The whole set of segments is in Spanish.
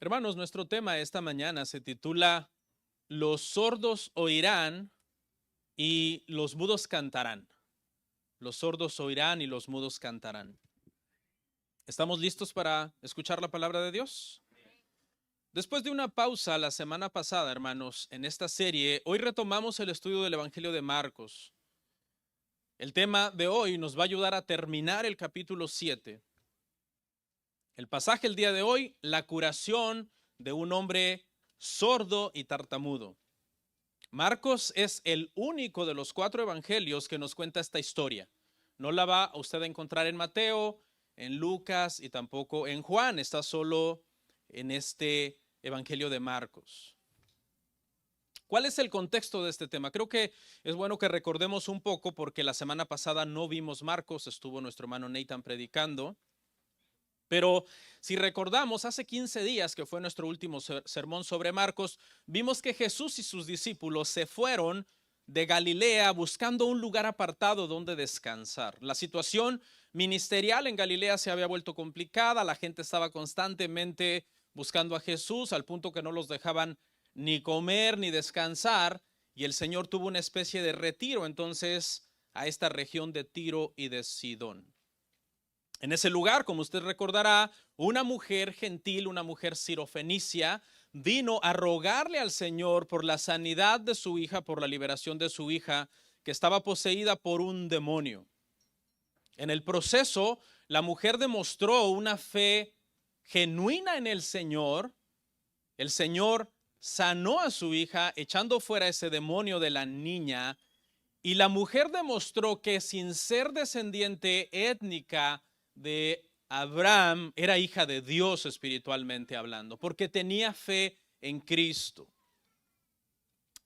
Hermanos, nuestro tema esta mañana se titula Los sordos oirán y los mudos cantarán. Los sordos oirán y los mudos cantarán. ¿Estamos listos para escuchar la palabra de Dios? Después de una pausa la semana pasada, hermanos, en esta serie, hoy retomamos el estudio del Evangelio de Marcos. El tema de hoy nos va a ayudar a terminar el capítulo 7. El pasaje el día de hoy, la curación de un hombre sordo y tartamudo. Marcos es el único de los 4 evangelios que nos cuenta esta historia. No la va a usted a encontrar en Mateo, en Lucas y tampoco en Juan. Está solo en este evangelio de Marcos. ¿Cuál es el contexto de este tema? Creo que es bueno que recordemos un poco porque la semana pasada no vimos Marcos, estuvo nuestro hermano Nathan predicando. Pero si recordamos, hace 15 días que fue nuestro último sermón sobre Marcos, vimos que Jesús y sus discípulos se fueron de Galilea buscando un lugar apartado donde descansar. La situación ministerial en Galilea se había vuelto complicada, la gente estaba constantemente buscando a Jesús al punto que no los dejaban ni comer ni descansar, y el Señor tuvo una especie de retiro entonces a esta región de Tiro y de Sidón. En ese lugar, como usted recordará, una mujer gentil, una mujer sirofenicia, vino a rogarle al Señor por la sanidad de su hija, por la liberación de su hija, que estaba poseída por un demonio. En el proceso, la mujer demostró una fe genuina en el Señor. El Señor sanó a su hija, echando fuera ese demonio de la niña, y la mujer demostró que sin ser descendiente étnica de Abraham, era hija de Dios espiritualmente hablando, porque tenía fe en Cristo.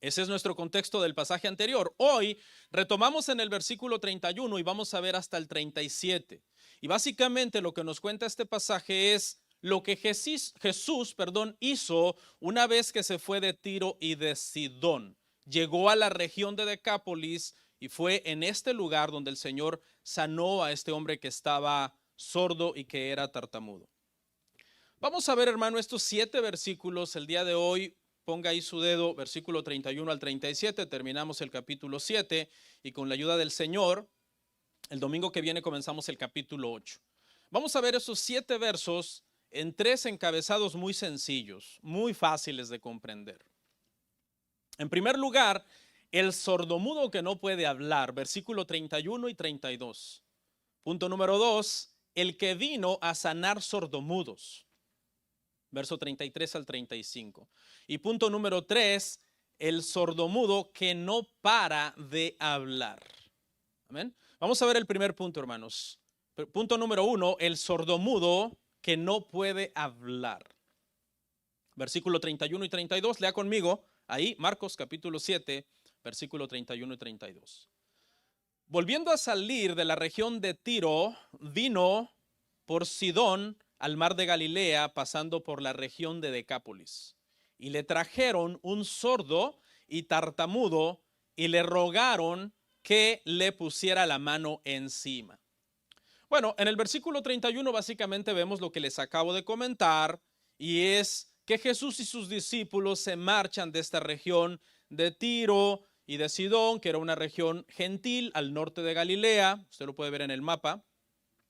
Ese es nuestro contexto del pasaje anterior. Hoy retomamos en el versículo 31 y vamos a ver hasta el 37. Y básicamente lo que nos cuenta este pasaje es lo que Jesús hizo una vez que se fue de Tiro y de Sidón. Llegó a la región de Decápolis y fue en este lugar donde el Señor sanó a este hombre que estaba sordo y que era tartamudo. Vamos a ver, hermano, estos 7 versículos el día de hoy. Ponga ahí su dedo, versículo 31 al 37, terminamos el capítulo 7 y con la ayuda del Señor, el domingo que viene comenzamos el capítulo 8. Vamos a ver esos 7 versos en 3 encabezados muy sencillos, muy fáciles de comprender. En primer lugar, el sordomudo que no puede hablar, versículo 31 y 32. Punto número 2, el que vino a sanar sordomudos. Verso 33 al 35. Y punto número 3, el sordomudo que no para de hablar. Amén. Vamos a ver el primer punto, hermanos. Punto número 1, el sordomudo que no puede hablar. Versículo 31 y 32, lea conmigo ahí, Marcos capítulo 7, versículo 31 y 32. Volviendo a salir de la región de Tiro, vino por Sidón al mar de Galilea, pasando por la región de Decápolis. Y le trajeron un sordo y tartamudo y le rogaron que le pusiera la mano encima. Bueno, en el versículo 31 básicamente vemos lo que les acabo de comentar, y es que Jesús y sus discípulos se marchan de esta región de Tiro y de Sidón, que era una región gentil al norte de Galilea. Usted lo puede ver en el mapa,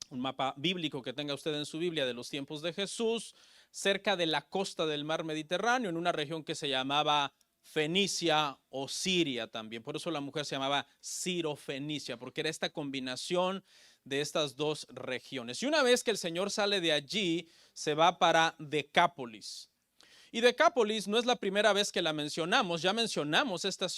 un mapa bíblico que tenga usted en su Biblia de los tiempos de Jesús, cerca de la costa del mar Mediterráneo, en una región que se llamaba Fenicia o Siria también. Por eso la mujer se llamaba Sirofenicia, porque era esta combinación de estas dos regiones. Y una vez que el Señor sale de allí, se va para Decápolis. Y Decápolis no es la primera vez que la mencionamos, ya mencionamos esta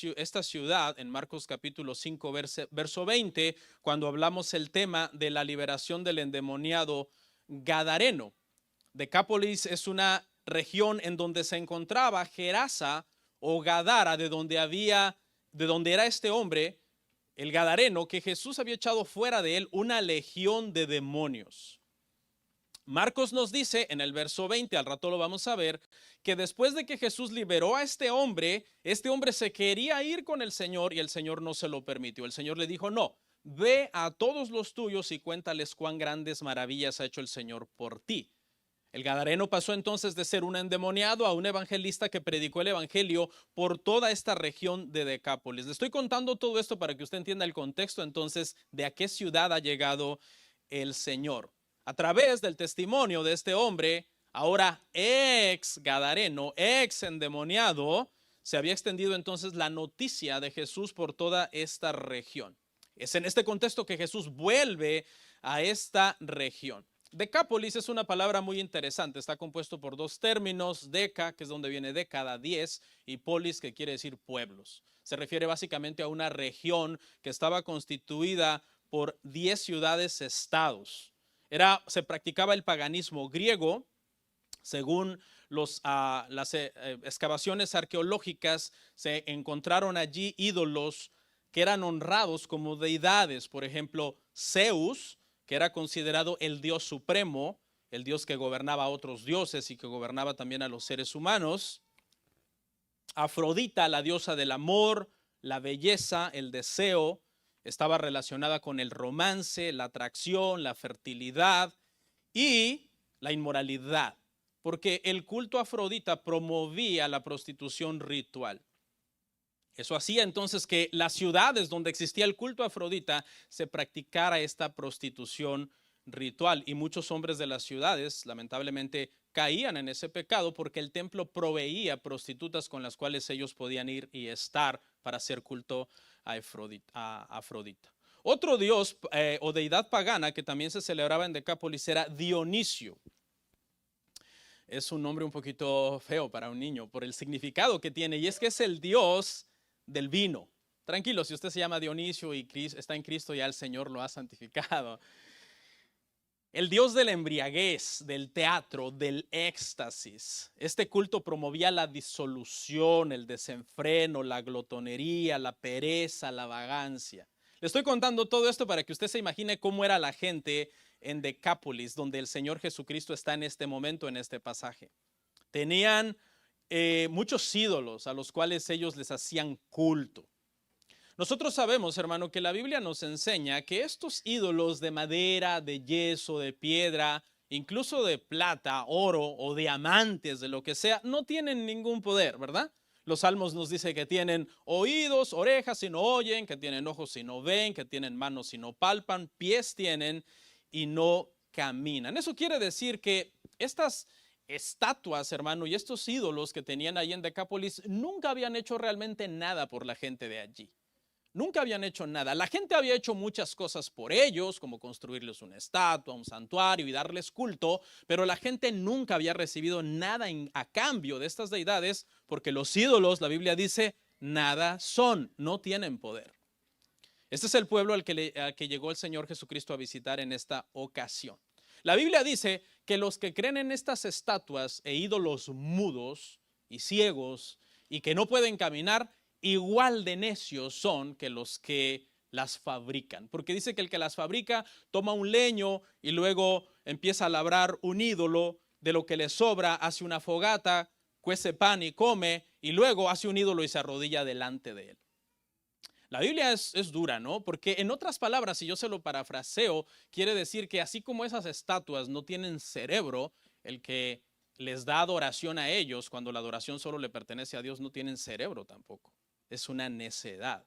ciudad en Marcos capítulo 5, verso 20, cuando hablamos el tema de la liberación del endemoniado gadareno. Decápolis es una región en donde se encontraba Gerasa o Gadara, de donde era este hombre, el gadareno, que Jesús había echado fuera de él una legión de demonios. Marcos nos dice en el verso 20, al rato lo vamos a ver, que después de que Jesús liberó a este hombre se quería ir con el Señor y el Señor no se lo permitió. El Señor le dijo, no, ve a todos los tuyos y cuéntales cuán grandes maravillas ha hecho el Señor por ti. El gadareno pasó entonces de ser un endemoniado a un evangelista que predicó el evangelio por toda esta región de Decápolis. Le estoy contando todo esto para que usted entienda el contexto entonces de a qué ciudad ha llegado el Señor. A través del testimonio de este hombre, ahora ex gadareno, ex endemoniado, se había extendido entonces la noticia de Jesús por toda esta región. Es en este contexto que Jesús vuelve a esta región. Decápolis es una palabra muy interesante, está compuesto por dos términos, deca, que es donde viene década, 10, y polis, que quiere decir pueblos. Se refiere básicamente a una región que estaba constituida por 10 ciudades-estados. Se practicaba el paganismo griego, según las excavaciones arqueológicas, se encontraron allí ídolos que eran honrados como deidades, por ejemplo, Zeus, que era considerado el Dios supremo, el Dios que gobernaba a otros dioses y que gobernaba también a los seres humanos. Afrodita, la diosa del amor, la belleza, el deseo, estaba relacionada con el romance, la atracción, la fertilidad y la inmoralidad, porque el culto a Afrodita promovía la prostitución ritual. Eso hacía entonces que las ciudades donde existía el culto a Afrodita se practicara esta prostitución ritual, y muchos hombres de las ciudades lamentablemente caían en ese pecado porque el templo proveía prostitutas con las cuales ellos podían ir y estar para hacer culto a Afrodita. Otro dios o deidad pagana que también se celebraba en Decápolis era Dionisio. Es un nombre un poquito feo para un niño por el significado que tiene, y es que es el dios del vino. Tranquilo, si usted se llama Dionisio y está en Cristo, ya el Señor lo ha santificado. El dios de la embriaguez, del teatro, del éxtasis. Este culto promovía la disolución, el desenfreno, la glotonería, la pereza, la vagancia. Le estoy contando todo esto para que usted se imagine cómo era la gente en Decápolis, donde el Señor Jesucristo está en este momento, en este pasaje. Tenían muchos ídolos a los cuales ellos les hacían culto. Nosotros sabemos, hermano, que la Biblia nos enseña que estos ídolos de madera, de yeso, de piedra, incluso de plata, oro o diamantes, de lo que sea, no tienen ningún poder, ¿verdad? Los salmos nos dicen que tienen oídos, orejas y no oyen, que tienen ojos y no ven, que tienen manos y no palpan, pies tienen y no caminan. Eso quiere decir que estas estatuas, hermano, y estos ídolos que tenían ahí en Decápolis nunca habían hecho realmente nada por la gente de allí. Nunca habían hecho nada. La gente había hecho muchas cosas por ellos, como construirles una estatua, un santuario y darles culto, pero la gente nunca había recibido nada a cambio de estas deidades, porque los ídolos, la Biblia dice, nada son, no tienen poder. Este es el pueblo al que llegó el Señor Jesucristo a visitar en esta ocasión. La Biblia dice que los que creen en estas estatuas e ídolos mudos y ciegos y que no pueden caminar, igual de necios son que los que las fabrican. Porque dice que el que las fabrica toma un leño y luego empieza a labrar un ídolo, de lo que le sobra hace una fogata, cuece pan y come, y luego hace un ídolo y se arrodilla delante de él. La Biblia es dura, ¿no? Porque en otras palabras, si yo se lo parafraseo, quiere decir que así como esas estatuas no tienen cerebro, el que les da adoración a ellos, cuando la adoración solo le pertenece a Dios, no tienen cerebro tampoco. Es una necedad.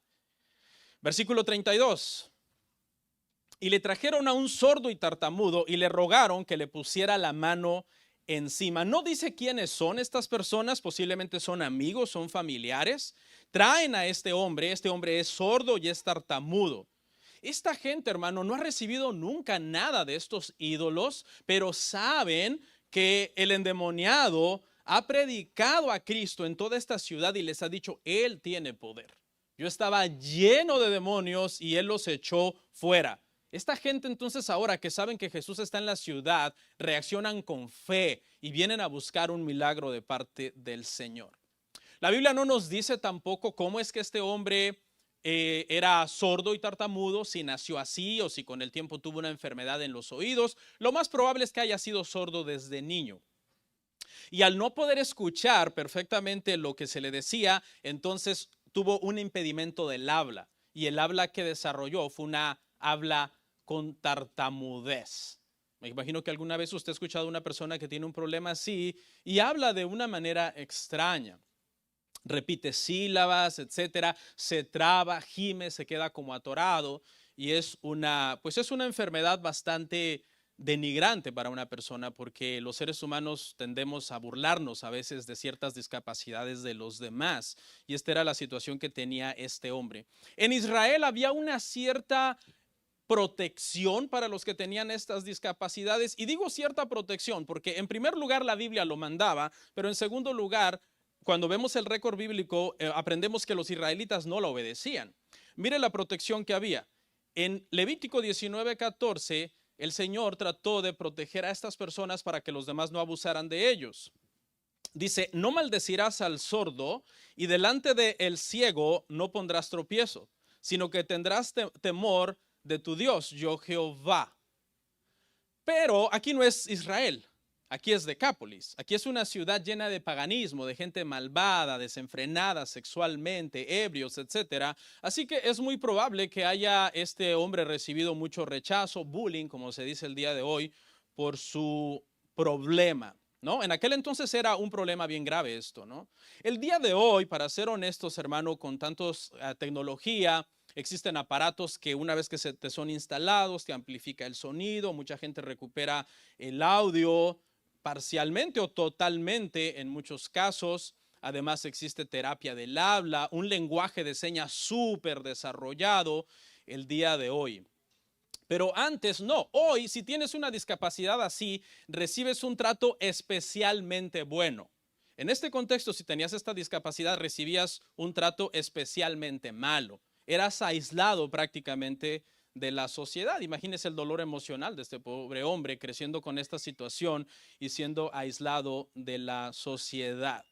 Versículo 32. Y le trajeron a un sordo y tartamudo y le rogaron que le pusiera la mano encima. No dice quiénes son estas personas, posiblemente son amigos, son familiares. Traen a este hombre es sordo y es tartamudo. Esta gente, hermano, no ha recibido nunca nada de estos ídolos, pero saben que el endemoniado ha predicado a Cristo en toda esta ciudad y les ha dicho, Él tiene poder. Yo estaba lleno de demonios y Él los echó fuera. Esta gente entonces, ahora que saben que Jesús está en la ciudad, reaccionan con fe y vienen a buscar un milagro de parte del Señor. La Biblia no nos dice tampoco cómo es que este hombre era sordo y tartamudo, si nació así o si con el tiempo tuvo una enfermedad en los oídos. Lo más probable es que haya sido sordo desde niño. Y al no poder escuchar perfectamente lo que se le decía, entonces tuvo un impedimento del habla. Y el habla que desarrolló fue una habla con tartamudez. Me imagino que alguna vez usted ha escuchado a una persona que tiene un problema así y habla de una manera extraña. Repite sílabas, etcétera, se traba, gime, se queda como atorado y pues es una enfermedad bastante denigrante para una persona porque los seres humanos tendemos a burlarnos a veces de ciertas discapacidades de los demás y esta era la situación que tenía este hombre. En Israel había una cierta protección para los que tenían estas discapacidades y digo cierta protección porque en primer lugar la Biblia lo mandaba, pero en segundo lugar cuando vemos el récord bíblico, aprendemos que los israelitas no la obedecían. Mire la protección que había. En Levítico 19:14, el Señor trató de proteger a estas personas para que los demás no abusaran de ellos. Dice, no maldecirás al sordo y delante del ciego no pondrás tropiezo, sino que tendrás temor de tu Dios, yo Jehová. Pero aquí no es Israel. Aquí es Decápolis, aquí es una ciudad llena de paganismo, de gente malvada, desenfrenada sexualmente, ebrios, etcétera. Así que es muy probable que haya este hombre recibido mucho rechazo, bullying, como se dice el día de hoy, por su problema, ¿no? En aquel entonces era un problema bien grave esto, ¿no? El día de hoy, para ser honestos, hermano, con tantos tecnología, existen aparatos que una vez que te son instalados, te amplifica el sonido, mucha gente recupera el audio, parcialmente o totalmente en muchos casos. Además existe terapia del habla, un lenguaje de señas súper desarrollado el día de hoy. Pero antes no, hoy si tienes una discapacidad así, recibes un trato especialmente bueno. En este contexto, si tenías esta discapacidad, recibías un trato especialmente malo. Eras aislado prácticamente de la sociedad. Imagínese el dolor emocional de este pobre hombre creciendo con esta situación y siendo aislado de la sociedad.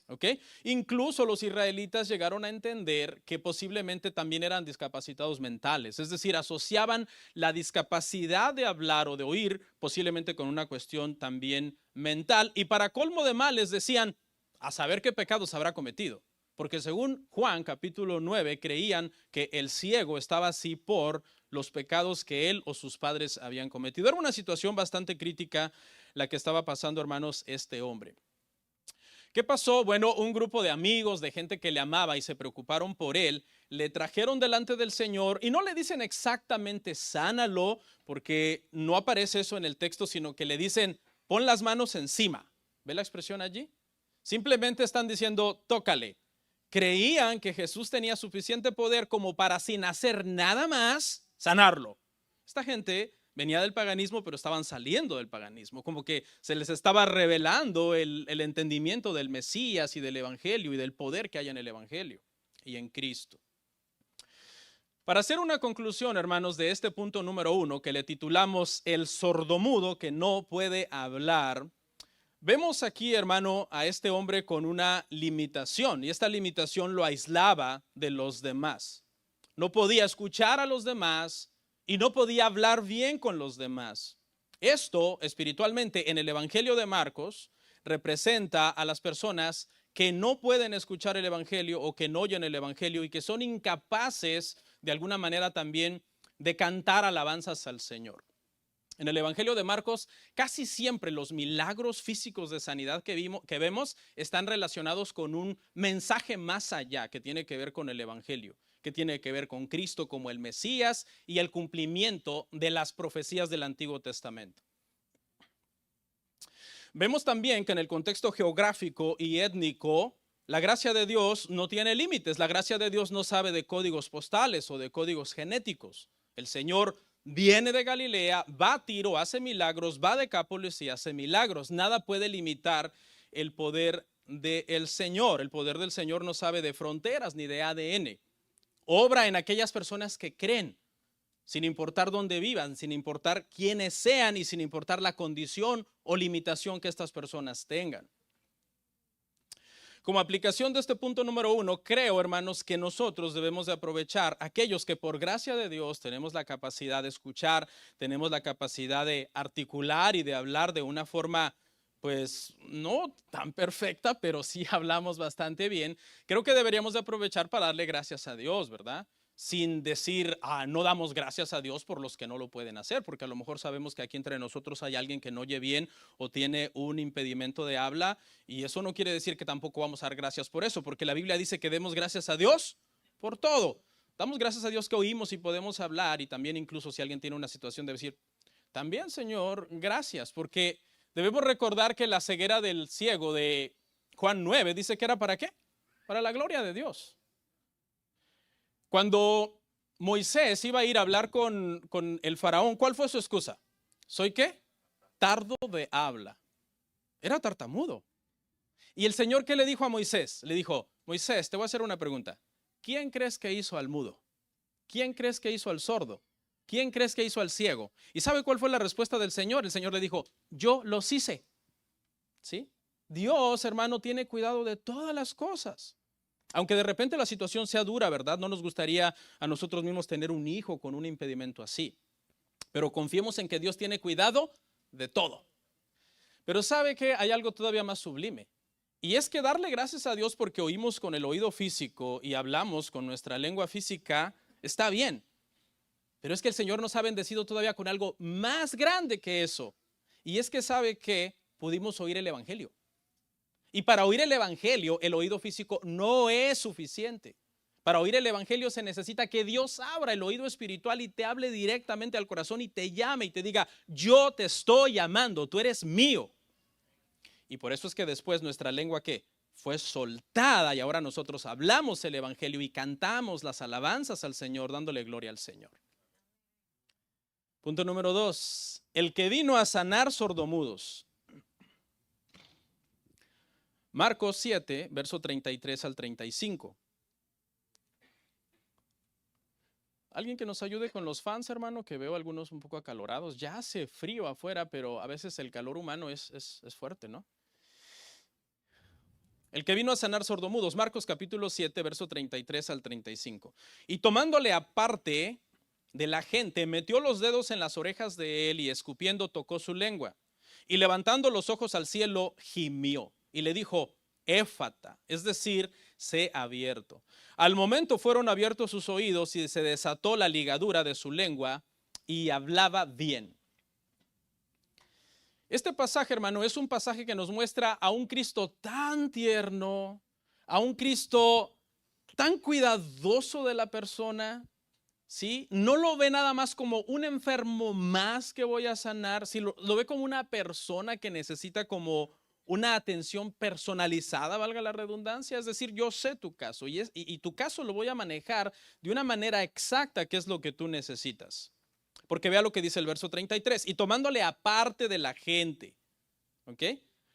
¿Ok? Incluso los israelitas llegaron a entender que posiblemente también eran discapacitados mentales, es decir, asociaban la discapacidad de hablar o de oír posiblemente con una cuestión también mental y para colmo de males decían, a saber qué pecados habrá cometido. Porque según Juan capítulo 9 creían que el ciego estaba así por los pecados que él o sus padres habían cometido. Era una situación bastante crítica la que estaba pasando, hermanos, este hombre. ¿Qué pasó? Bueno, un grupo de amigos, de gente que le amaba y se preocuparon por él, le trajeron delante del Señor y no le dicen exactamente sánalo, porque no aparece eso en el texto, sino que le dicen pon las manos encima. ¿Ve la expresión allí? Simplemente están diciendo tócale. Creían que Jesús tenía suficiente poder como para sin hacer nada más sanarlo. Esta gente venía del paganismo, pero estaban saliendo del paganismo, como que se les estaba revelando el entendimiento del Mesías y del Evangelio y del poder que hay en el Evangelio y en Cristo. Para hacer una conclusión, hermanos, de este punto número 1, que le titulamos el sordomudo que no puede hablar, vemos aquí, hermano, a este hombre con una limitación y esta limitación lo aislaba de los demás. No podía escuchar a los demás y no podía hablar bien con los demás. Esto, espiritualmente, en el Evangelio de Marcos, representa a las personas que no pueden escuchar el Evangelio o que no oyen el Evangelio y que son incapaces, de alguna manera también, de cantar alabanzas al Señor. En el Evangelio de Marcos, casi siempre los milagros físicos de sanidad que vemos están relacionados con un mensaje más allá que tiene que ver con el Evangelio, que tiene que ver con Cristo como el Mesías y el cumplimiento de las profecías del Antiguo Testamento. Vemos también que en el contexto geográfico y étnico, la gracia de Dios no tiene límites. La gracia de Dios no sabe de códigos postales o de códigos genéticos. El Señor viene de Galilea, va a Tiro, hace milagros, va a Decápolis y hace milagros. Nada puede limitar el poder del Señor. El poder del Señor no sabe de fronteras ni de ADN. Obra en aquellas personas que creen, sin importar dónde vivan, sin importar quiénes sean y sin importar la condición o limitación que estas personas tengan. Como aplicación de este punto número 1, creo, hermanos, que nosotros debemos de aprovechar aquellos que por gracia de Dios tenemos la capacidad de escuchar, tenemos la capacidad de articular y de hablar de una forma, pues, no tan perfecta, pero sí hablamos bastante bien. Creo que deberíamos de aprovechar para darle gracias a Dios, ¿verdad? sin decir, no damos gracias a Dios por los que no lo pueden hacer, porque a lo mejor sabemos que aquí entre nosotros hay alguien que no oye bien o tiene un impedimento de habla, y eso no quiere decir que tampoco vamos a dar gracias por eso, porque la Biblia dice que demos gracias a Dios por todo. Damos gracias a Dios que oímos y podemos hablar, y también incluso si alguien tiene una situación de decir, también Señor, gracias, porque debemos recordar que la ceguera del ciego de Juan 9 dice que era ¿para qué? Para la gloria de Dios. Cuando Moisés iba a ir a hablar con el faraón, ¿cuál fue su excusa? ¿Soy qué? Tardo de habla. Era tartamudo. ¿Y el Señor qué le dijo a Moisés? Le dijo, Moisés, te voy a hacer una pregunta. ¿Quién crees que hizo al mudo? ¿Quién crees que hizo al sordo? ¿Quién crees que hizo al ciego? ¿Y sabe cuál fue la respuesta del Señor? El Señor le dijo, yo los hice. ¿Sí? Dios, hermano, tiene cuidado de todas las cosas. Aunque de repente la situación sea dura, ¿verdad? No nos gustaría a nosotros mismos tener un hijo con un impedimento así. Pero confiemos en que Dios tiene cuidado de todo. Pero ¿sabe qué? Hay algo todavía más sublime. Y es que darle gracias a Dios porque oímos con el oído físico y hablamos con nuestra lengua física está bien. Pero es que el Señor nos ha bendecido todavía con algo más grande que eso. Y es que sabe que pudimos oír el Evangelio. Y para oír el Evangelio, el oído físico no es suficiente. Para oír el Evangelio se necesita que Dios abra el oído espiritual y te hable directamente al corazón y te llame y te diga, yo te estoy llamando, tú eres mío. Y por eso es que después nuestra lengua, ¿qué? Fue soltada y ahora nosotros hablamos el Evangelio y cantamos las alabanzas al Señor, dándole gloria al Señor. Punto número 2. El que vino a sanar sordomudos. Marcos 7, verso 33 al 35. Alguien que nos ayude con los fans, hermano, que veo algunos un poco acalorados. Ya hace frío afuera, pero a veces el calor humano es fuerte, ¿no? El que vino a sanar sordomudos, Marcos capítulo 7, verso 33 al 35. Y tomándole aparte de la gente, metió los dedos en las orejas de él y escupiendo tocó su lengua. Y levantando los ojos al cielo, gimió y le dijo, éfata, es decir, sé abierto. Al momento fueron abiertos sus oídos y se desató la ligadura de su lengua y hablaba bien. Este pasaje, hermano, es un pasaje que nos muestra a un Cristo tan tierno, a un Cristo tan cuidadoso de la persona, ¿sí? No lo ve nada más como un enfermo más que voy a sanar, sí, lo ve como una persona que necesita como una atención personalizada, valga la redundancia, es decir, yo sé tu caso y tu caso lo voy a manejar de una manera exacta, que es lo que tú necesitas. Porque vea lo que dice el verso 33, y tomándole aparte de la gente, ¿ok?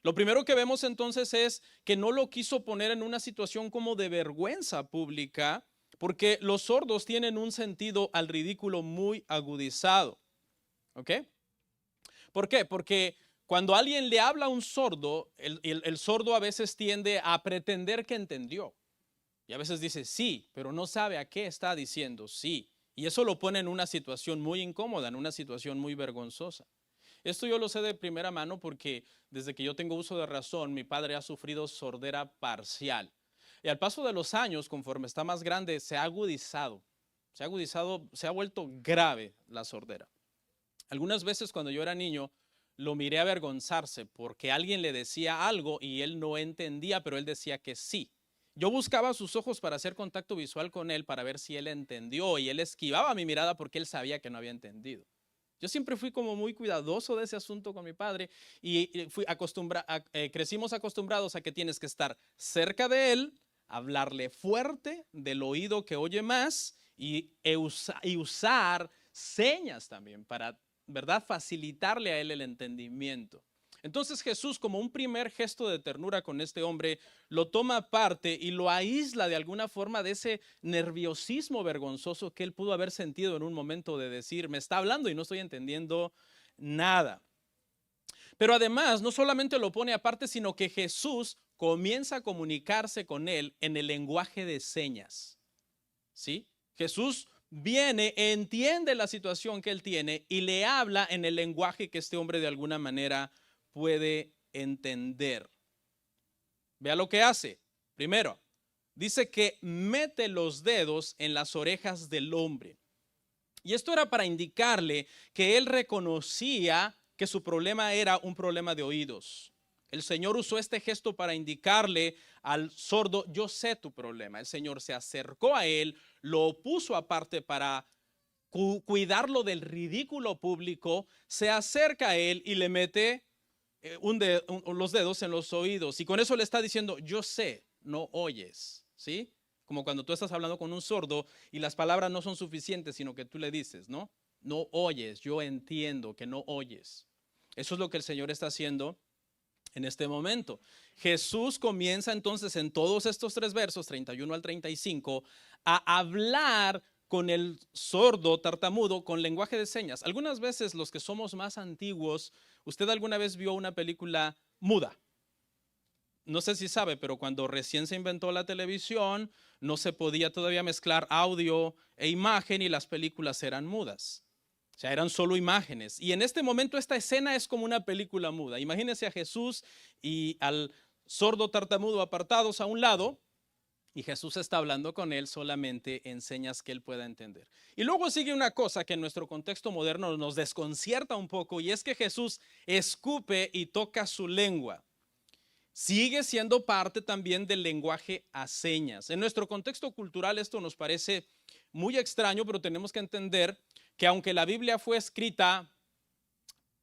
Lo primero que vemos entonces es que no lo quiso poner en una situación como de vergüenza pública, porque los sordos tienen un sentido al ridículo muy agudizado, ¿ok? ¿Por qué? Porque cuando alguien le habla a un sordo, el sordo a veces tiende a pretender que entendió. Y a veces dice sí, pero no sabe a qué está diciendo sí. Y eso lo pone en una situación muy incómoda, en una situación muy vergonzosa. Esto yo lo sé de primera mano porque desde que yo tengo uso de razón, mi padre ha sufrido sordera parcial. Y al paso de los años, conforme está más grande, se ha agudizado, se ha vuelto grave la sordera. Algunas veces cuando yo era niño, lo miré avergonzarse porque alguien le decía algo y él no entendía, pero él decía que sí. Yo buscaba sus ojos para hacer contacto visual con él para ver si él entendió y él esquivaba mi mirada porque él sabía que no había entendido. Yo siempre fui como muy cuidadoso de ese asunto con mi padre y crecimos acostumbrados a que tienes que estar cerca de él, hablarle fuerte del oído que oye más y usar señas también para, ¿verdad?, facilitarle a él el entendimiento. Entonces Jesús, como un primer gesto de ternura con este hombre, lo toma aparte y lo aísla de alguna forma de ese nerviosismo vergonzoso que él pudo haber sentido en un momento de decir, me está hablando y no estoy entendiendo nada. Pero además, no solamente lo pone aparte, sino que Jesús comienza a comunicarse con él en el lenguaje de señas. ¿Sí? Jesús viene, entiende la situación que él tiene y le habla en el lenguaje que este hombre de alguna manera puede entender. Vea lo que hace. Primero, dice que mete los dedos en las orejas del hombre. Y esto era para indicarle que él reconocía que su problema era un problema de oídos. El Señor usó este gesto para indicarle al sordo, yo sé tu problema. El Señor se acercó a él, lo puso aparte para cuidarlo del ridículo público, se acerca a él y le mete los dedos en los oídos. Y con eso le está diciendo, yo sé, no oyes, ¿sí? Como cuando tú estás hablando con un sordo y las palabras no son suficientes, sino que tú le dices, ¿no? No oyes, yo entiendo que no oyes. Eso es lo que el Señor está haciendo en este momento. Jesús comienza entonces en todos estos 3 versos, 31 al 35, a hablar con el sordo tartamudo con lenguaje de señas. Algunas veces los que somos más antiguos, ¿usted alguna vez vio una película muda? No sé si sabe, pero cuando recién se inventó la televisión, no se podía todavía mezclar audio e imagen y las películas eran mudas. O sea, eran solo imágenes. Y en este momento esta escena es como una película muda. Imagínense a Jesús y al sordo tartamudo apartados a un lado, y Jesús está hablando con él solamente en señas que él pueda entender. Y luego sigue una cosa que en nuestro contexto moderno nos desconcierta un poco, y es que Jesús escupe y toca su lengua. Sigue siendo parte también del lenguaje a señas. En nuestro contexto cultural esto nos parece muy extraño, pero tenemos que entender que aunque la Biblia fue escrita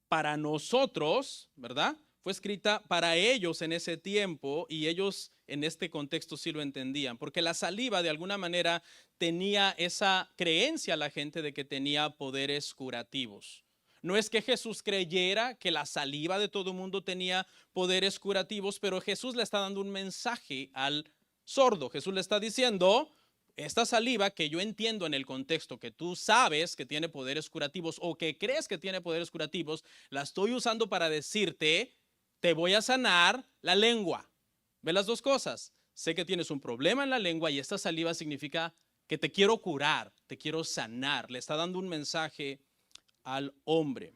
para nosotros, ¿verdad? Fue escrita para ellos en ese tiempo y ellos en este contexto sí lo entendían, porque la saliva de alguna manera tenía esa creencia la gente de que tenía poderes curativos. No es que Jesús creyera que la saliva de todo mundo tenía poderes curativos, pero Jesús le está dando un mensaje al sordo. Jesús le está diciendo, esta saliva que yo entiendo en el contexto que tú sabes que tiene poderes curativos o que crees que tiene poderes curativos, la estoy usando para decirte, te voy a sanar la lengua. ¿Ve las dos cosas? Sé que tienes un problema en la lengua y esta saliva significa que te quiero curar, te quiero sanar. Le está dando un mensaje al hombre.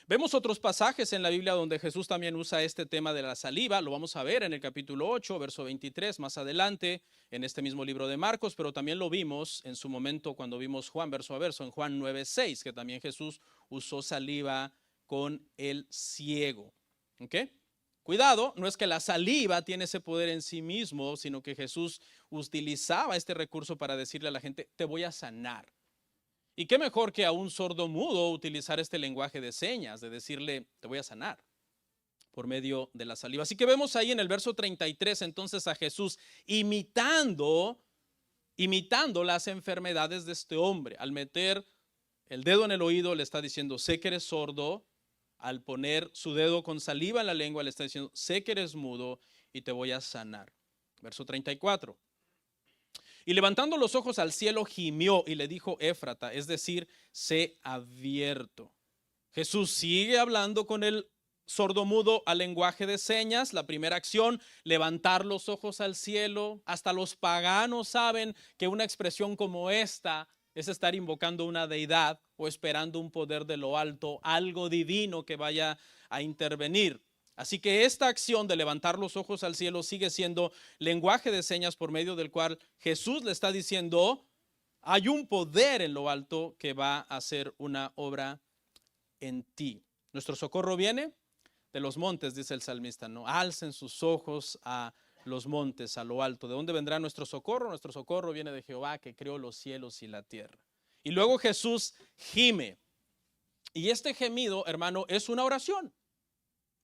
Vemos otros pasajes en la Biblia donde Jesús también usa este tema de la saliva. Lo vamos a ver en el capítulo 8, verso 23, más adelante, en este mismo libro de Marcos, pero también lo vimos en su momento cuando vimos Juan verso a verso, en Juan 9, 6, que también Jesús usó saliva con el ciego. ¿Ok? Cuidado, no es que la saliva tiene ese poder en sí mismo, sino que Jesús utilizaba este recurso para decirle a la gente, te voy a sanar. Y qué mejor que a un sordo mudo utilizar este lenguaje de señas, de decirle, te voy a sanar por medio de la saliva. Así que vemos ahí en el verso 33 entonces a Jesús imitando las enfermedades de este hombre. Al meter el dedo en el oído le está diciendo, sé que eres sordo. Al poner su dedo con saliva en la lengua le está diciendo, sé que eres mudo y te voy a sanar. Verso 34. Y levantando los ojos al cielo gimió y le dijo Éfrata, es decir, sé abierto. Jesús sigue hablando con el sordomudo al lenguaje de señas. La primera acción, levantar los ojos al cielo. Hasta los paganos saben que una expresión como esta es estar invocando una deidad o esperando un poder de lo alto, algo divino que vaya a intervenir. Así que esta acción de levantar los ojos al cielo sigue siendo lenguaje de señas por medio del cual Jesús le está diciendo, hay un poder en lo alto que va a hacer una obra en ti. Nuestro socorro viene de los montes, dice el salmista, ¿no? Alcen sus ojos a los montes, a lo alto. ¿De dónde vendrá nuestro socorro? Nuestro socorro viene de Jehová, que creó los cielos y la tierra. Y luego Jesús gime. Y este gemido, hermano, es una oración.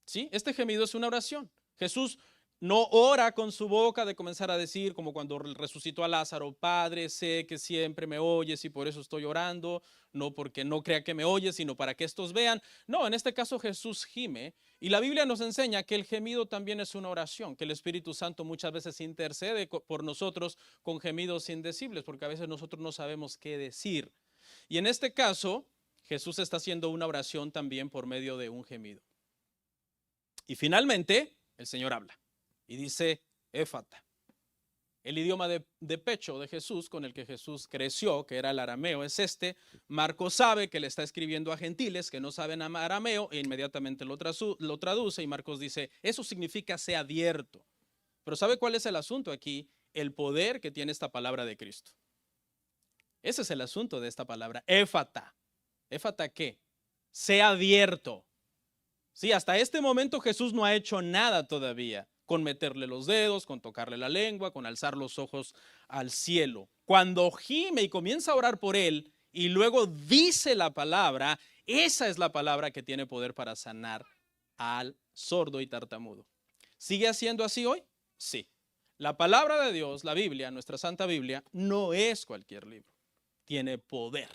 ¿Sí? Este gemido es una oración. Jesús no ora con su boca de comenzar a decir, como cuando resucitó a Lázaro, Padre, sé que siempre me oyes y por eso estoy orando, no porque no crea que me oyes, sino para que estos vean. No, en este caso Jesús gime y la Biblia nos enseña que el gemido también es una oración, que el Espíritu Santo muchas veces intercede por nosotros con gemidos indecibles, porque a veces nosotros no sabemos qué decir. Y en este caso, Jesús está haciendo una oración también por medio de un gemido. Y finalmente, el Señor habla y dice, Éfata. El idioma de pecho de Jesús, con el que Jesús creció, que era el arameo, es este. Marcos sabe que le está escribiendo a gentiles que no saben arameo e inmediatamente lo traduce y Marcos dice, eso significa sé abierto. Pero ¿sabe cuál es el asunto aquí? el poder que tiene esta palabra de Cristo. Ese es el asunto de esta palabra, éfata. ¿Éfata qué? Sea abierto. Sí, hasta este momento Jesús no ha hecho nada todavía con meterle los dedos, con tocarle la lengua, con alzar los ojos al cielo. Cuando gime y comienza a orar por él y luego dice la palabra, esa es la palabra que tiene poder para sanar al sordo y tartamudo. ¿Sigue siendo así hoy? Sí. La palabra de Dios, la Biblia, nuestra Santa Biblia, no es cualquier libro. Tiene poder.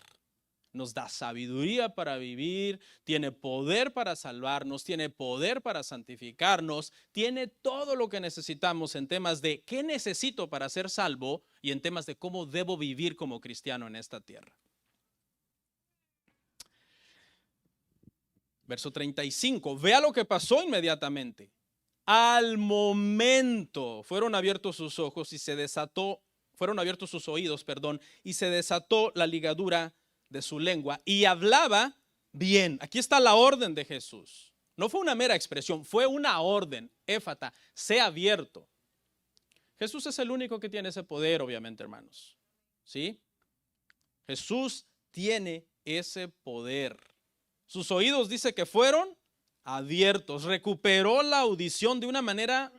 Nos da sabiduría para vivir, tiene poder para salvarnos, tiene poder para santificarnos, tiene todo lo que necesitamos en temas de qué necesito para ser salvo y en temas de cómo debo vivir como cristiano en esta tierra. Verso 35, vea lo que pasó inmediatamente. Al momento fueron abiertos sus ojos y se desató, fueron abiertos sus oídos, y se desató la ligadura de su lengua y hablaba bien. Aquí está la orden de Jesús. No fue una mera expresión, fue una orden. Éfata, sea abierto. Jesús es el único que tiene ese poder, obviamente, hermanos. ¿Sí? Jesús tiene ese poder. Sus oídos dice que fueron abiertos. Recuperó la audición de una manera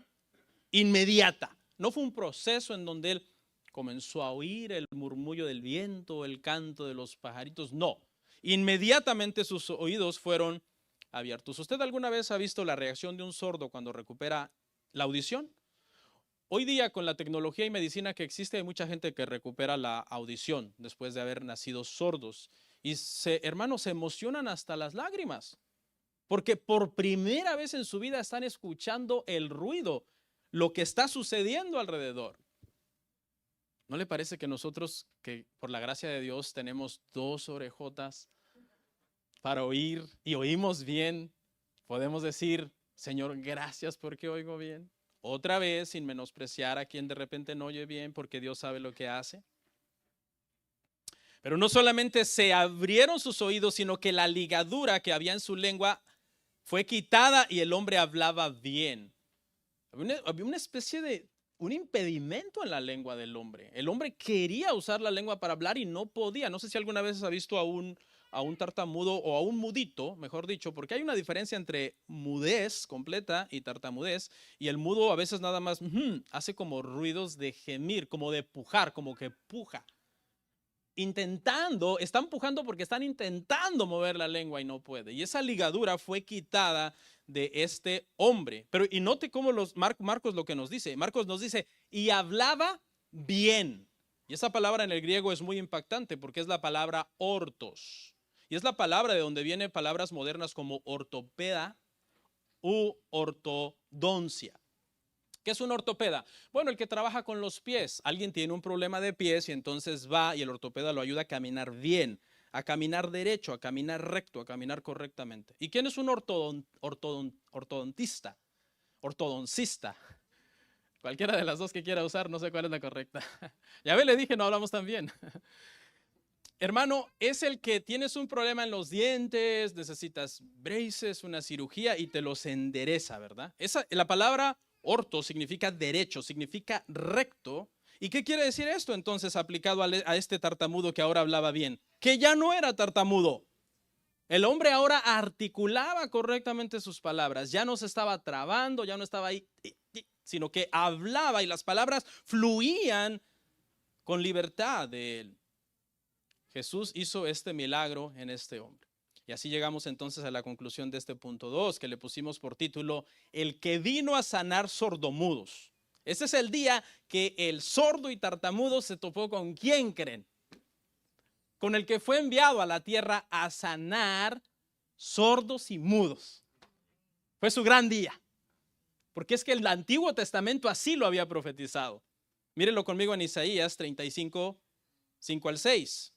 inmediata. No fue un proceso en donde él comenzó a oír el murmullo del viento, el canto de los pajaritos. No, inmediatamente sus oídos fueron abiertos. ¿Usted alguna vez ha visto la reacción de un sordo cuando recupera la audición? Hoy día, con la tecnología y medicina que existe, hay mucha gente que recupera la audición después de haber nacido sordos. Y hermanos, se emocionan hasta las lágrimas, porque por primera vez en su vida están escuchando el ruido, lo que está sucediendo alrededor. ¿No le parece que nosotros, que por la gracia de Dios tenemos 2 orejotas para oír y oímos bien, podemos decir, Señor, gracias porque oigo bien? Otra vez, sin menospreciar a quien de repente no oye bien, porque Dios sabe lo que hace. Pero no solamente se abrieron sus oídos, sino que la ligadura que había en su lengua fue quitada y el hombre hablaba bien. Había una especie de un impedimento en la lengua del hombre. El hombre quería usar la lengua para hablar y no podía. No sé si alguna vez ha visto a un tartamudo o a un mudito, mejor dicho, porque hay una diferencia entre mudez completa y tartamudez. Y el mudo a veces nada más hace como ruidos de gemir, como de pujar, como que puja. Están pujando porque están intentando mover la lengua y no puede. Y esa ligadura fue quitada de este hombre. Pero y note cómo Marcos lo que nos dice. Marcos nos dice, y hablaba bien. Y esa palabra en el griego es muy impactante porque es la palabra ortos. Y es la palabra de donde vienen palabras modernas como ortopeda u ortodoncia. ¿Qué es un ortopeda? Bueno, el que trabaja con los pies. Alguien tiene un problema de pies y entonces va y el ortopeda lo ayuda a caminar bien, a caminar derecho, a caminar recto, a caminar correctamente. ¿Y quién es un ortodoncista? Ortodoncista. Cualquiera de las dos que quiera usar, no sé cuál es la correcta. Ya ve, le dije, no hablamos tan bien. Hermano, es el que tienes un problema en los dientes, necesitas braces, una cirugía y te los endereza, ¿verdad? La palabra orto significa derecho, significa recto. ¿Y qué quiere decir esto entonces aplicado a este tartamudo que ahora hablaba bien? Que ya no era tartamudo. El hombre ahora articulaba correctamente sus palabras, ya no se estaba trabando, ya no estaba ahí, sino que hablaba y las palabras fluían con libertad de él. Jesús hizo este milagro en este hombre. Y así llegamos entonces a la conclusión de este punto 2, que le pusimos por título, el que vino a sanar sordomudos. Ese es el día que el sordo y tartamudo se topó con ¿quién creen? Con el que fue enviado a la tierra a sanar sordos y mudos. Fue su gran día. Porque es que el Antiguo Testamento así lo había profetizado. Mírenlo conmigo en Isaías 35, 5 al 6.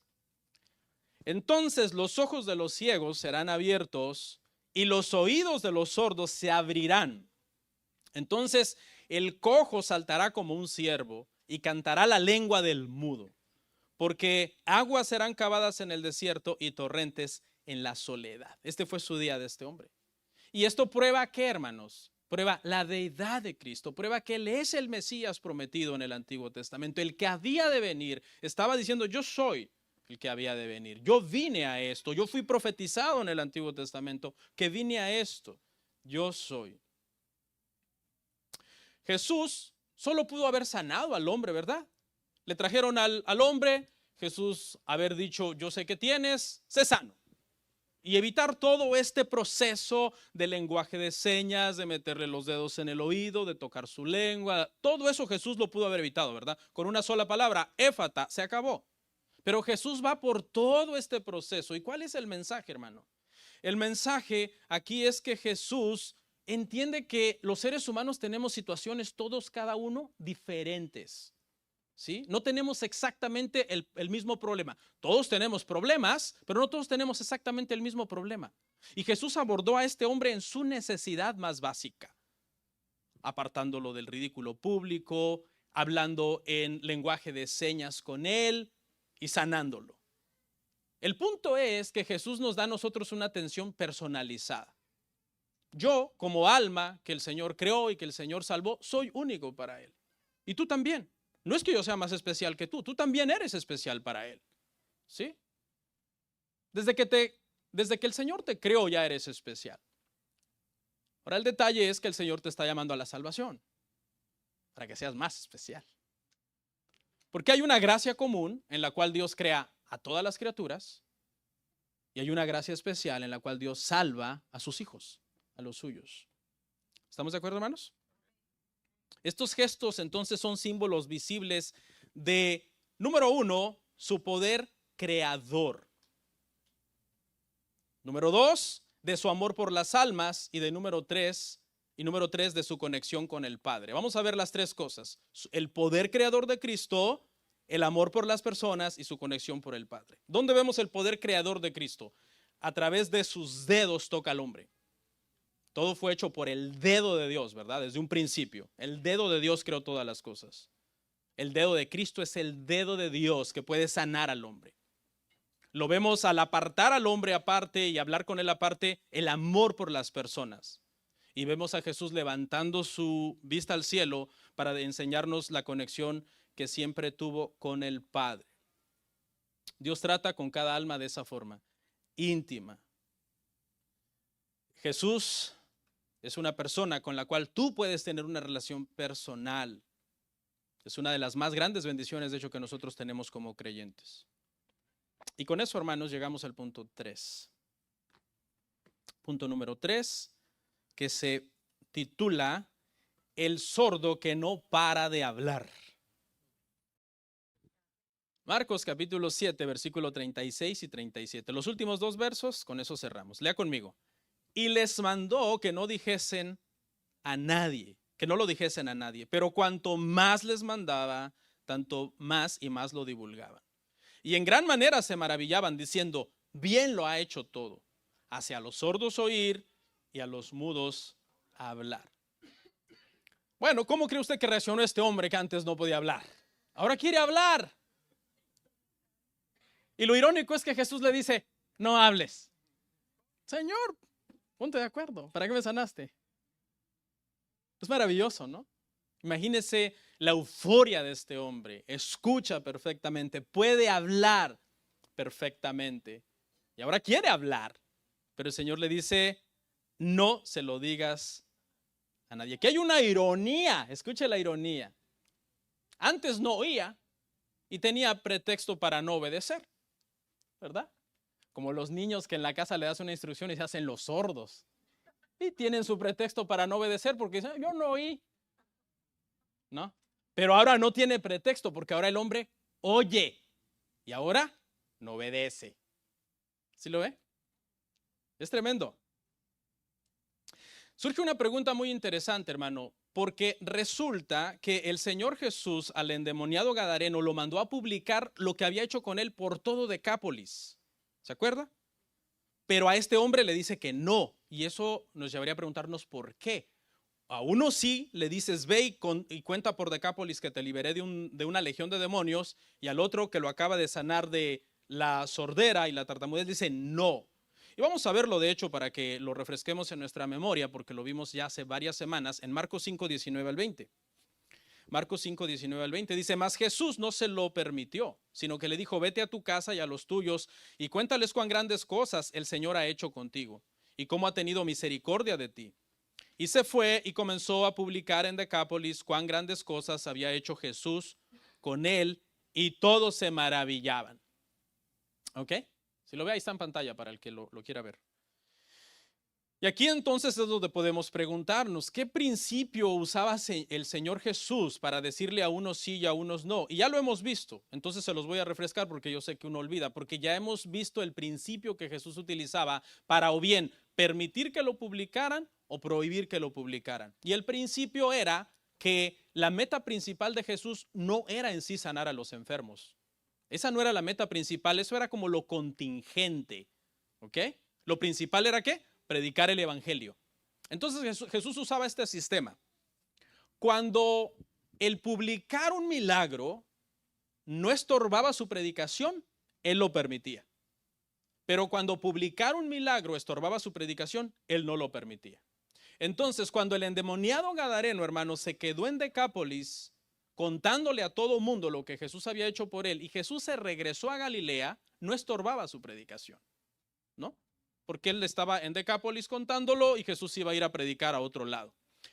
Entonces los ojos de los ciegos serán abiertos y los oídos de los sordos se abrirán. Entonces el cojo saltará como un ciervo y cantará la lengua del mudo, porque aguas serán cavadas en el desierto y torrentes en la soledad. Este fue su día de este hombre. Y esto prueba ¿qué, hermanos? prueba la deidad de Cristo, prueba que Él es el Mesías prometido en el Antiguo Testamento, el que había de venir. Estaba diciendo, yo soy el que había de venir. Yo vine a esto, yo fui profetizado en el Antiguo Testamento, que vine a esto. Yo soy. Jesús solo pudo haber sanado al hombre, ¿verdad? Le trajeron al hombre, Jesús haber dicho, yo sé que tienes, sé sano. Y evitar todo este proceso de lenguaje de señas, de meterle los dedos en el oído, de tocar su lengua. Todo eso Jesús lo pudo haber evitado, ¿verdad? Con una sola palabra, éfata, se acabó. Pero Jesús va por todo este proceso. ¿Y cuál es el mensaje, hermano? El mensaje aquí es que Jesús entiende que los seres humanos tenemos situaciones todos, cada uno, diferentes. ¿Sí? No tenemos exactamente el mismo problema. Todos tenemos problemas, pero no todos tenemos exactamente el mismo problema. Y Jesús abordó a este hombre en su necesidad más básica, apartándolo del ridículo público, hablando en lenguaje de señas con él y sanándolo. El punto es que Jesús nos da a nosotros una atención personalizada. Yo, como alma que el Señor creó y que el Señor salvó, soy único para Él. Y tú también. No es que yo sea más especial que tú también eres especial para Él. ¿Sí? Desde que el Señor te creó ya eres especial. Ahora el detalle es que el Señor te está llamando a la salvación, para que seas más especial. Porque hay una gracia común en la cual Dios crea a todas las criaturas y hay una gracia especial en la cual Dios salva a sus hijos, a los suyos. ¿Estamos de acuerdo, hermanos? Estos gestos entonces son símbolos visibles de, número uno, su poder creador. Número dos, de su amor por las almas. Y número tres, de su conexión con el Padre. Vamos a ver las tres cosas. El poder creador de Cristo, el amor por las personas y su conexión por el Padre. ¿Dónde vemos el poder creador de Cristo? A través de sus dedos toca al hombre. Todo fue hecho por el dedo de Dios, ¿verdad? Desde un principio. El dedo de Dios creó todas las cosas. El dedo de Cristo es el dedo de Dios que puede sanar al hombre. Lo vemos al apartar al hombre aparte y hablar con él aparte, el amor por las personas. Y vemos a Jesús levantando su vista al cielo para enseñarnos la conexión que siempre tuvo con el Padre. Dios trata con cada alma de esa forma, íntima. Jesús es una persona con la cual tú puedes tener una relación personal. Es una de las más grandes bendiciones, de hecho, que nosotros tenemos como creyentes. Y con eso, hermanos, llegamos al punto 3. Punto número 3, que se titula El sordo que no para de hablar. Marcos capítulo 7, versículo 36 y 37. Los últimos dos versos, con eso cerramos. Lea conmigo. Y les mandó que no dijesen a nadie, que no lo dijesen a nadie, pero cuanto más les mandaba, tanto más y más lo divulgaban. Y en gran manera se maravillaban diciendo, bien lo ha hecho todo, hace a los sordos oír y a los mudos hablar. Bueno, ¿cómo cree usted que reaccionó este hombre que antes no podía hablar? Ahora quiere hablar. Y lo irónico es que Jesús le dice, no hables. Señor, ponte de acuerdo, ¿para qué me sanaste? Es maravilloso, ¿no? Imagínese la euforia de este hombre. Escucha perfectamente, puede hablar perfectamente. Y ahora quiere hablar, pero el Señor le dice, no se lo digas a nadie. Aquí hay una ironía, escuche la ironía. Antes no oía y tenía pretexto para no obedecer, ¿verdad? Como los niños que en la casa le das una instrucción y se hacen los sordos. Y tienen su pretexto para no obedecer porque dicen, yo no oí. ¿No? Pero ahora no tiene pretexto porque ahora el hombre oye y ahora no obedece. ¿Sí lo ve? Es tremendo. Surge una pregunta muy interesante, hermano, porque resulta que el Señor Jesús al endemoniado gadareno lo mandó a publicar lo que había hecho con él por todo Decápolis. ¿Se acuerda? Pero a este hombre le dice que no, y eso nos llevaría a preguntarnos por qué. A uno sí le dices, ve y cuenta por Decápolis que te liberé de una legión de demonios, y al otro que lo acaba de sanar de la sordera y la tartamudez dice no. Y vamos a verlo, de hecho, para que lo refresquemos en nuestra memoria, porque lo vimos ya hace varias semanas, en Marcos 5, 19 al 20. Marcos 5, 19 al 20 dice, mas Jesús no se lo permitió, sino que le dijo, vete a tu casa y a los tuyos y cuéntales cuán grandes cosas el Señor ha hecho contigo y cómo ha tenido misericordia de ti. Y se fue y comenzó a publicar en Decápolis cuán grandes cosas había hecho Jesús con él y todos se maravillaban. ¿Ok? Si lo ve, ahí está en pantalla para el que lo quiera ver. Y aquí entonces es donde podemos preguntarnos, ¿qué principio usaba el Señor Jesús para decirle a unos sí y a unos no? Y ya lo hemos visto, entonces se los voy a refrescar porque yo sé que uno olvida, porque ya hemos visto el principio que Jesús utilizaba para o bien permitir que lo publicaran o prohibir que lo publicaran. Y el principio era que la meta principal de Jesús no era en sí sanar a los enfermos. Esa no era la meta principal, eso era como lo contingente. ¿Ok? Lo principal era ¿qué? Predicar el evangelio. Entonces Jesús usaba este sistema. Cuando el publicar un milagro no estorbaba su predicación, él lo permitía. Pero cuando publicar un milagro estorbaba su predicación, él no lo permitía. Entonces, cuando el endemoniado gadareno, hermano, se quedó en Decápolis contándole a todo mundo lo que Jesús había hecho por él y Jesús se regresó a Galilea, no estorbaba su predicación, ¿no? Porque él estaba en Decápolis contándolo y Jesús iba a ir a predicar a otro lado.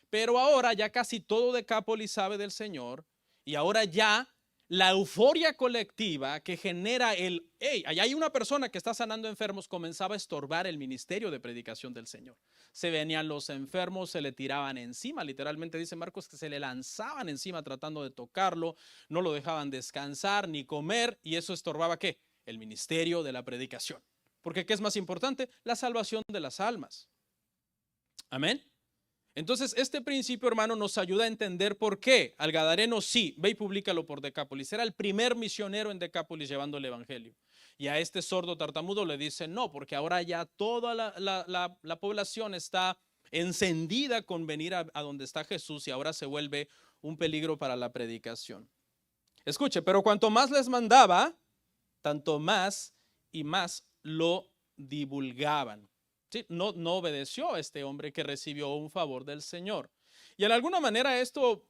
Pero ahora ya casi todo Decápolis sabe del Señor y ahora ya la euforia colectiva que genera hey, allá hay una persona que está sanando enfermos, comenzaba a estorbar el ministerio de predicación del Señor. Se venían los enfermos, se le tiraban encima, literalmente dice Marcos que se le lanzaban encima tratando de tocarlo, no lo dejaban descansar ni comer y eso estorbaba ¿qué? El ministerio de la predicación. Porque ¿qué es más importante? La salvación de las almas. Amén. Entonces, este principio, hermano, nos ayuda a entender por qué al gadareno sí, ve y públicalo por Decápolis. Era el primer misionero en Decápolis llevando el evangelio. Y a este sordo tartamudo le dicen no, porque ahora ya toda la población está encendida con venir a donde está Jesús y ahora se vuelve un peligro para la predicación. Escuche, pero cuanto más les mandaba, tanto más y más lo divulgaban. ¿Sí? No obedeció a este hombre que recibió un favor del Señor. Y en alguna manera esto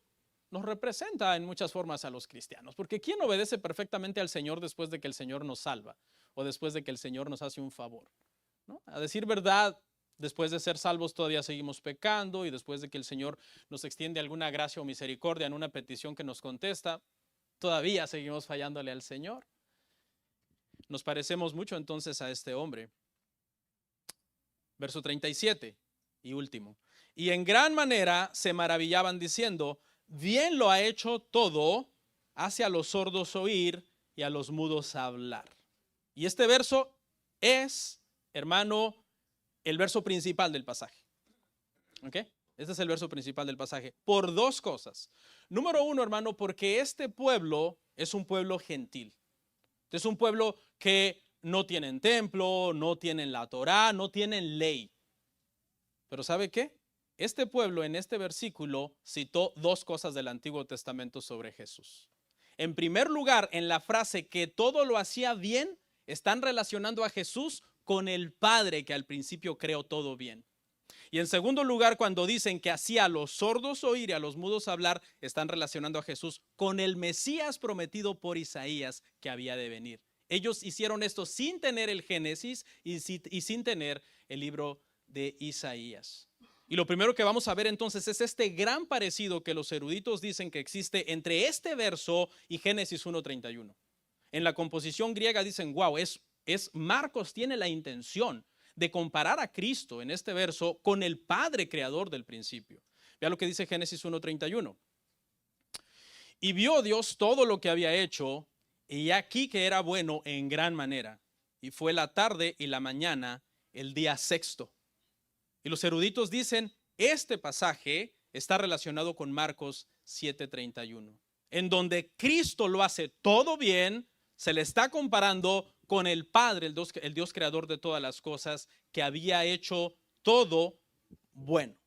nos representa en muchas formas a los cristianos, porque ¿quién obedece perfectamente al Señor después de que el Señor nos salva o después de que el Señor nos hace un favor? ¿No? A decir verdad, después de ser salvos todavía seguimos pecando y después de que el Señor nos extiende alguna gracia o misericordia en una petición que nos contesta, todavía seguimos fallándole al Señor. Nos parecemos mucho entonces a este hombre. Verso 37 y último. Y en gran manera se maravillaban diciendo, bien lo ha hecho todo, hace a los sordos oír y a los mudos hablar. Y este verso es, hermano, el verso principal del pasaje. ¿Ok? Este es el verso principal del pasaje. Por dos cosas. Número uno, hermano, porque este pueblo es un pueblo gentil. Es un pueblo que no tienen templo, no tienen la Torá, no tienen ley. Pero ¿sabe qué? Este pueblo en este versículo citó dos cosas del Antiguo Testamento sobre Jesús. En primer lugar, en la frase que todo lo hacía bien, están relacionando a Jesús con el Padre que al principio creó todo bien. Y en segundo lugar, cuando dicen que hacía a los sordos oír y a los mudos hablar, están relacionando a Jesús con el Mesías prometido por Isaías que había de venir. Ellos hicieron esto sin tener el Génesis y sin tener el libro de Isaías. Y lo primero que vamos a ver entonces es este gran parecido que los eruditos dicen que existe entre este verso y Génesis 1:31. En la composición griega dicen, wow, Marcos tiene la intención de comparar a Cristo en este verso con el Padre creador del principio. Vea lo que dice Génesis 1:31. Y vio Dios todo lo que había hecho, y aquí que era bueno en gran manera. Y fue la tarde y la mañana, el día sexto. Y los eruditos dicen, este pasaje está relacionado con Marcos 7:31, en donde Cristo lo hace todo bien, se le está comparando con el Padre, el Dios creador de todas las cosas, que había hecho todo bueno.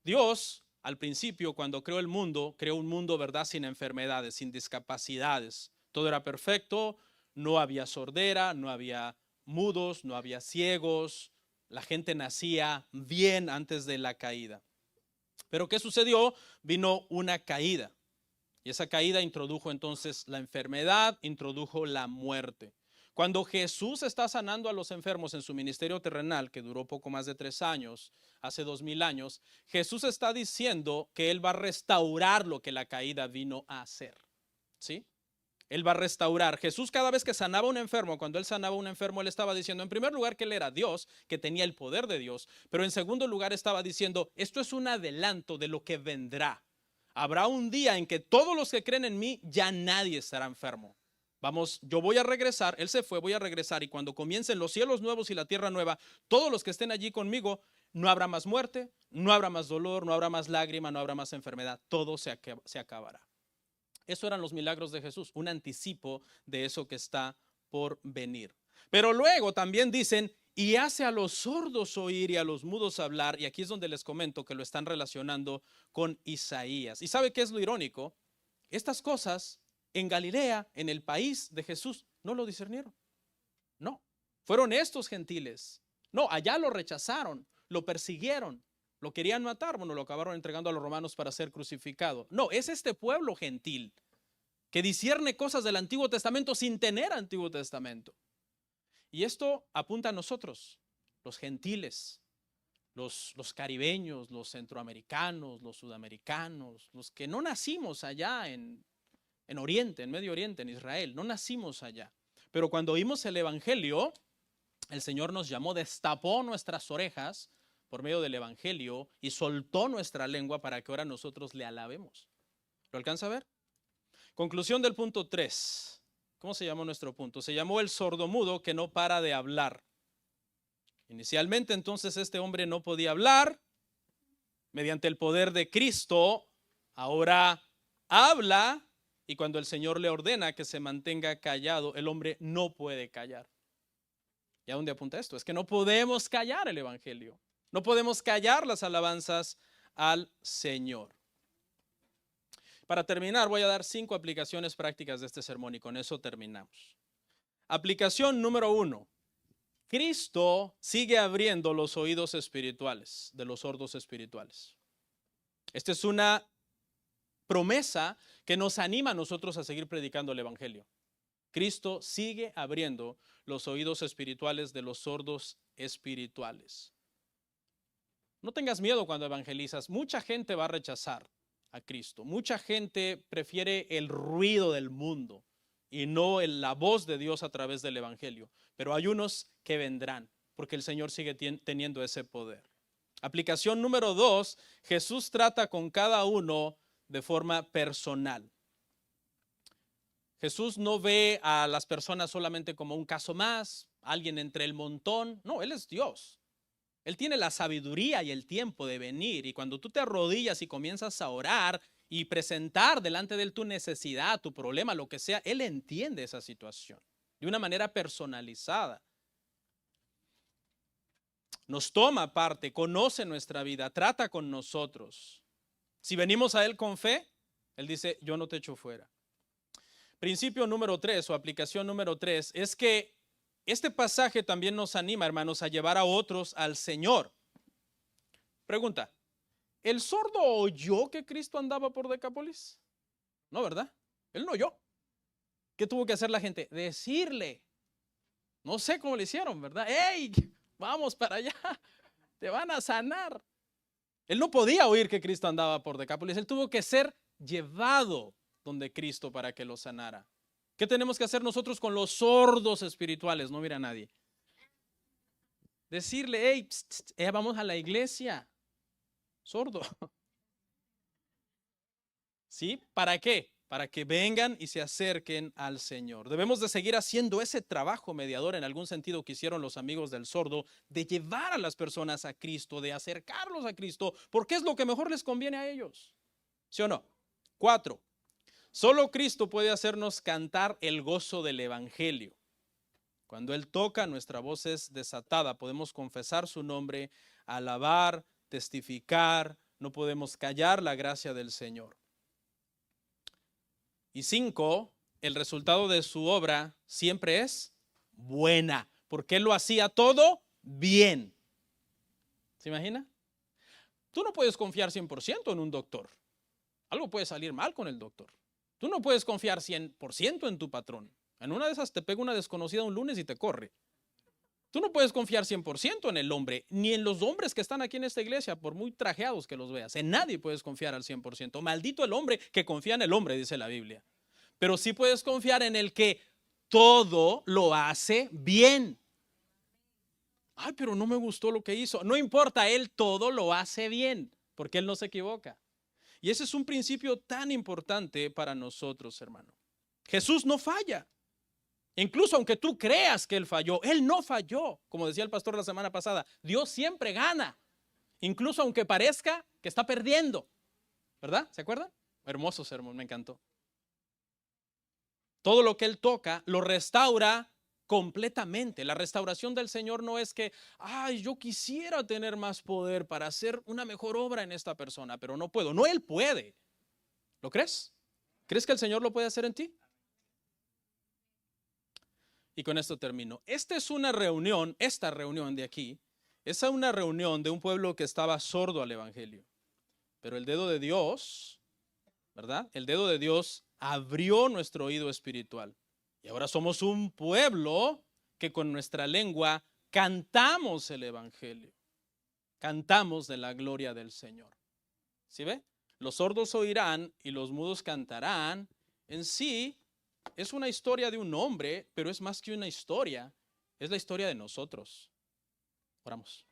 Dios, al principio, cuando creó el mundo, creó un mundo, ¿verdad?, sin enfermedades, sin discapacidades. Todo era perfecto, no había sordera, no había mudos, no había ciegos, la gente nacía bien antes de la caída. Pero ¿qué sucedió? Vino una caída. Y esa caída introdujo entonces la enfermedad, introdujo la muerte. Cuando Jesús está sanando a los enfermos en su ministerio terrenal, que duró poco más de 3 años, hace 2000 años, Jesús está diciendo que Él va a restaurar lo que la caída vino a hacer. ¿Sí? Él va a restaurar. Jesús, cada vez que sanaba a un enfermo, cuando Él sanaba a un enfermo, Él estaba diciendo, en primer lugar, que Él era Dios, que tenía el poder de Dios, pero en segundo lugar estaba diciendo, esto es un adelanto de lo que vendrá. Habrá un día en que todos los que creen en mí, ya nadie estará enfermo. Vamos, yo voy a regresar, Él se fue, voy a regresar, y cuando comiencen los cielos nuevos y la tierra nueva, todos los que estén allí conmigo, no habrá más muerte, no habrá más dolor, no habrá más lágrima, no habrá más enfermedad, todo se acabará. Eso eran los milagros de Jesús, un anticipo de eso que está por venir. Pero luego también dicen, y hace a los sordos oír y a los mudos hablar, y aquí es donde les comento que lo están relacionando con Isaías. ¿Y sabe qué es lo irónico? Estas cosas en Galilea, en el país de Jesús, no lo discernieron. No, fueron estos gentiles. No, allá lo rechazaron, lo persiguieron, lo querían matar, bueno, lo acabaron entregando a los romanos para ser crucificado. No, es este pueblo gentil que discierne cosas del Antiguo Testamento sin tener Antiguo Testamento. Y esto apunta a nosotros, los gentiles, los caribeños, los centroamericanos, los sudamericanos, los que no nacimos allá en Oriente, en Medio Oriente, en Israel, no nacimos allá. Pero cuando oímos el Evangelio, el Señor nos llamó, destapó nuestras orejas por medio del Evangelio y soltó nuestra lengua para que ahora nosotros le alabemos. ¿Lo alcanza a ver? Conclusión del punto 3. ¿Cómo se llamó nuestro punto? Se llamó el sordomudo que no para de hablar. Inicialmente entonces este hombre no podía hablar. Mediante el poder de Cristo, ahora habla, y cuando el Señor le ordena que se mantenga callado, el hombre no puede callar. ¿Y a dónde apunta esto? Es que no podemos callar el Evangelio. No podemos callar las alabanzas al Señor. Para terminar, voy a dar 5 aplicaciones prácticas de este sermón y con eso terminamos. Aplicación número 1. Cristo sigue abriendo los oídos espirituales de los sordos espirituales. Esta es una promesa que nos anima a nosotros a seguir predicando el Evangelio. Cristo sigue abriendo los oídos espirituales de los sordos espirituales. No tengas miedo cuando evangelizas. Mucha gente va a rechazar a Cristo. Mucha gente prefiere el ruido del mundo y no la voz de Dios a través del Evangelio. Pero hay unos que vendrán porque el Señor sigue teniendo ese poder. Aplicación número 2, Jesús trata con cada uno de forma personal. Jesús no ve a las personas solamente como un caso más, alguien entre el montón. No, Él es Dios. Él tiene la sabiduría y el tiempo de venir, y cuando tú te arrodillas y comienzas a orar y presentar delante de Él tu necesidad, tu problema, lo que sea, Él entiende esa situación de una manera personalizada. Nos toma parte, conoce nuestra vida, trata con nosotros. Si venimos a Él con fe, Él dice, yo no te echo fuera. Principio número 3 o aplicación número 3 es que este pasaje también nos anima, hermanos, a llevar a otros al Señor. Pregunta, ¿el sordo oyó que Cristo andaba por Decápolis? No, ¿verdad? Él no oyó. ¿Qué tuvo que hacer la gente? Decirle. No sé cómo le hicieron, ¿verdad? ¡Ey! Vamos para allá. Te van a sanar. Él no podía oír que Cristo andaba por Decápolis. Él tuvo que ser llevado donde Cristo para que lo sanara. ¿Qué tenemos que hacer nosotros con los sordos espirituales? No mira a nadie. Decirle, hey, vamos a la iglesia. Sordo. ¿Sí? ¿Para qué? Para que vengan y se acerquen al Señor. Debemos de seguir haciendo ese trabajo mediador en algún sentido que hicieron los amigos del sordo, de llevar a las personas a Cristo, de acercarlos a Cristo, porque es lo que mejor les conviene a ellos. ¿Sí o no? 4. Solo Cristo puede hacernos cantar el gozo del Evangelio. Cuando Él toca, nuestra voz es desatada. Podemos confesar su nombre, alabar, testificar. No podemos callar la gracia del Señor. Y 5, el resultado de su obra siempre es buena. porque Él lo hacía todo bien. ¿Se imagina? Tú no puedes confiar 100% en un doctor. Algo puede salir mal con el doctor. Tú no puedes confiar 100% en tu patrón. En una de esas te pega una desconocida un lunes y te corre. Tú no puedes confiar 100% en el hombre, ni en los hombres que están aquí en esta iglesia, por muy trajeados que los veas. En nadie puedes confiar al 100%. Maldito el hombre que confía en el hombre, dice la Biblia. Pero sí puedes confiar en el que todo lo hace bien. Ay, pero no me gustó lo que hizo. No importa, Él todo lo hace bien, porque Él no se equivoca. Y ese es un principio tan importante para nosotros, hermano. Jesús no falla. Incluso aunque tú creas que Él falló, Él no falló. Como decía el pastor la semana pasada, Dios siempre gana. Incluso aunque parezca que está perdiendo. ¿Verdad? ¿Se acuerdan? Hermoso sermón, me encantó. Todo lo que Él toca lo restaura completamente. La restauración del Señor no es que, ay, yo quisiera tener más poder para hacer una mejor obra en esta persona, pero no puedo. No, Él puede. ¿Lo crees? ¿Crees que el Señor lo puede hacer en ti? Y con esto termino. Esta reunión de aquí, es una reunión de un pueblo que estaba sordo al evangelio. Pero el dedo de Dios, ¿verdad? El dedo de Dios abrió nuestro oído espiritual. Y ahora somos un pueblo que con nuestra lengua cantamos el evangelio. Cantamos de la gloria del Señor. ¿Sí ve? Los sordos oirán y los mudos cantarán. En sí, es una historia de un hombre, pero es más que una historia. Es la historia de nosotros. Oramos.